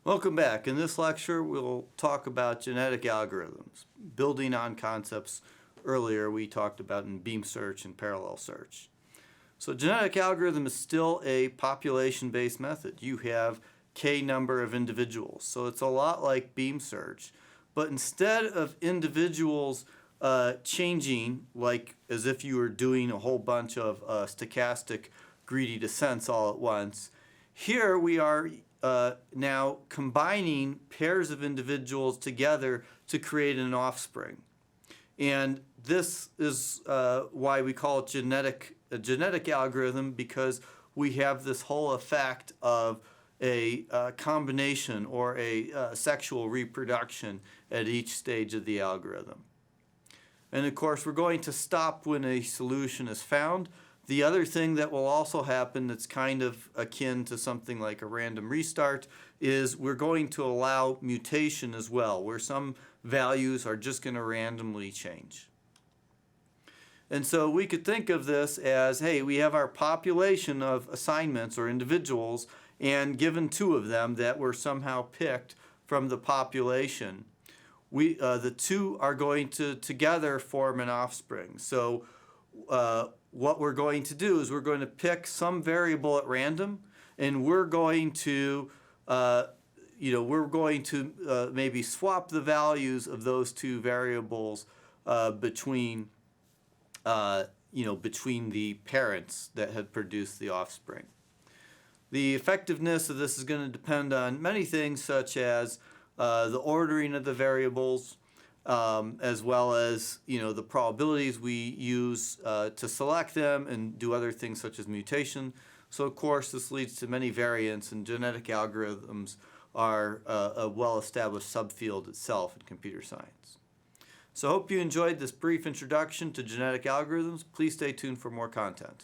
Welcome back. In this lecture, we'll talk about genetic algorithms, building on concepts earlier we talked about in beam search and parallel search. So genetic algorithm is still a population-based method. You have K number of individuals. So it's a lot like beam search. But instead of individuals changing, like as if you were doing a whole bunch of stochastic greedy descents all at once, here we are now combining pairs of individuals together to create an offspring. And this is why we call it a genetic algorithm, because we have this whole effect of a combination or a sexual reproduction at each stage of the algorithm. And of course, we're going to stop when a solution is found. The other thing that will also happen that's kind of akin to something like a random restart is we're going to allow mutation as well, where some values are just going to randomly change. And so we could think of this as, hey, we have our population of assignments or individuals, and given two of them that were somehow picked from the population, the two are going to together form an offspring. So what we're going to do is we're going to pick some variable at random, and we're going to maybe swap the values of those two variables between the parents that had produced the offspring. The effectiveness of this is going to depend on many things, such as the ordering of the variables, as well as the probabilities we use to select them and do other things such as mutation. So of course this leads to many variants, and genetic algorithms are a well-established subfield itself in computer science. So I hope you enjoyed this brief introduction to genetic algorithms. Please stay tuned for more content.